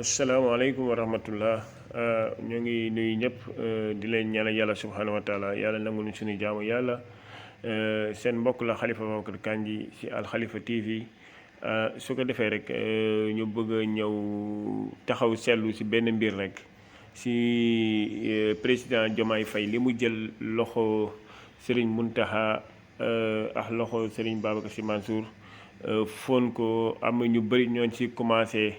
asalaamaaleykum wa rahmatullah ñoo ngi nuyu ñëpp di leen ñaanal yàlla subhaanahu wa taala yàlla nangu ñu suñu jaamu yàlla seen mbokk la Khalifa Babacar Kandji ci Al Khalifa TV su ko defee rek ñu bëgg a ñëw taxaw seetlu ci benn mbir rek ci président Diomaye Faye li mu jël loxo Serigne Mountakha ak loxo Serigne Babacar Sy Mansour foon ko am ñu bëri ñooñ ci commencé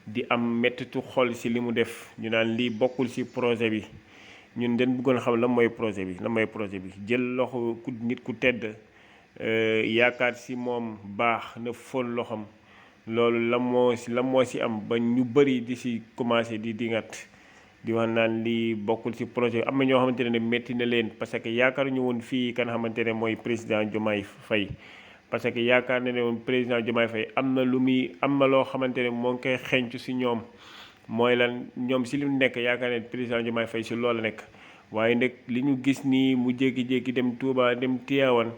di am mettitu xol ci li mu def ñu naan lii bokkul ci projet bi ñun dañ bëggoon xam lan mooy projet bi jël loxo nit ku tedd yaakaar ci moom baax na foon loxam loolu lan moo ci am ba ñu bëri di ci commencé di dingat di wax naan lii bokkul ci projet bi am na ñoo xamante ne metti na leen parce que yaakaaruñu woon fii kan xamante ne mooy président Diomaye Faye parce que yaakaar na ne woon président Diomaye Faye am na loo xamante ne moo ngi koy xencu ci ñoom mooy lan ñoom ci li mu nekk yaakaar ne président Diomaye Faye ci loolu nekk waaye nag li ñu gis nii mu jékki-jékki dem Touba dem Tivaouane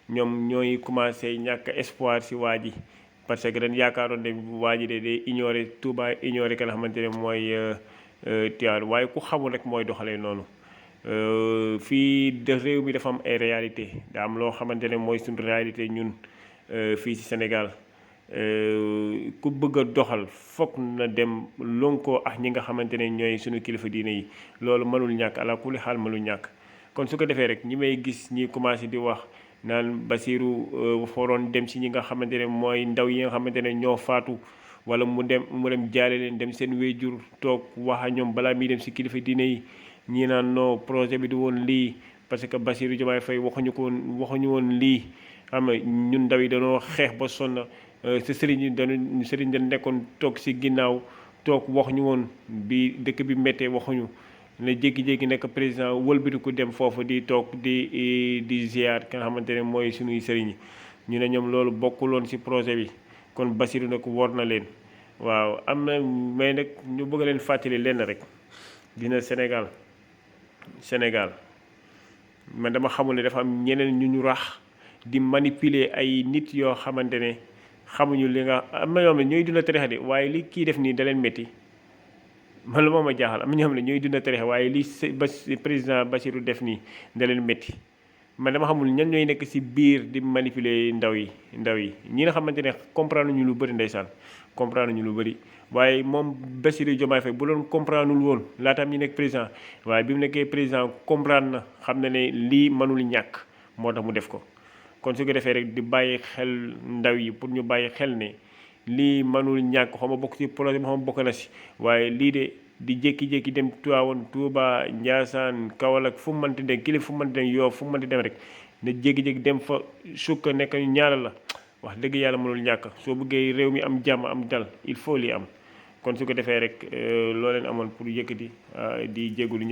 ñoom ñooy commencé ñàkk espoir ci waa ji parce que dañ yaakaaroon ne waa ji de day ignorer Touba ignorer ka nga xamante ne mooy Tivaouane waaye ku xamul rek mooy doxalee noonu fii de réew mi dafa am ay réalité daa am loo xamante ne mooy suñu réalité ñun fii ci Sénégal ku bëgg a doxal foog na dem lonkoo ak ñi nga xamante ne ñooy suñu kilifa diine yi loolu mënul ñàkk ala kulli xaal mënul ñàkk kon su ko defee rek ñi may gis ñi commencé di wax naan Bassirou foroon dem ci ñi nga xamante ne mooy ndaw yi nga xamante ne ñoo faatu wala mu dem jaale leen dem seen wéjur toog wax a ñoom balaa muy dem ci kilifa diine yi ñii naan non projet bi du woon lii parce que Bassirou Diomaye Faye waxuñu woon lii xam nga ñun ndaw yi dañoo xeex ba sonn sa sëriñ dañ nekkoon toog ci ginnaaw toog waxuñu woon bi dëkk bi méttee waxuñu ne jékki-jékki nekk président wëlbati ko dem foofu di toog di ziar ki nga xamante ne mooy suñuy sëriñ ñu ne ñoom loolu bokkuloon ci projet bi kon Bassirou nag war na leen waaw am na mais nag ñu bëgg leen fàttali lenn rek dina Sénégal man dama xamul ne dafa am ñeneen ñu rax di manipuler ay nit yoo xamante ne xamuñu li nga am na ñoo xam ne ñooy dund tarixa de waaye li kii def nii da leen métti man lu ma jaaxal am na ñoo xam ne ñooy dund tarixa waaye li président Bassirou def nii da leen métti man dama xamul ñan ñooy nekk ci biir di manipuler ndaw yi ñi nga xamante ne comprendre ñu lu bëri ndeysaan comprendre ñu lu bëri waaye moom Bassirou Diomaye Faye bu doon comprendre woon laataam ñu nekk président waaye bi mu nekkee président comprendre na xam na ne lii mënul ñàkk moo tax mu def ko kon su ko defee rek di bàyyi xel ndaw yi pour ñu bàyyi xel ne lii mënul ñàkk xaw ma bokk ci projet bi xaw ma bokk na ci waaye lii de di jékki-jékki dem Tivaouane Touba Ndiassane Kaolack fu mu mënti dem kilifa fu mu mënti dem Yoff fu mu mënti dem rek ne jékki-jékki dem fa sukk nekk ñu ñaanal la wax dëgg yàlla mënul ñàkk soo bëggee réew mi am jàmm am dal il faut lii am kon su ko defee rek loo leen amoon pour yëkkati di jégalu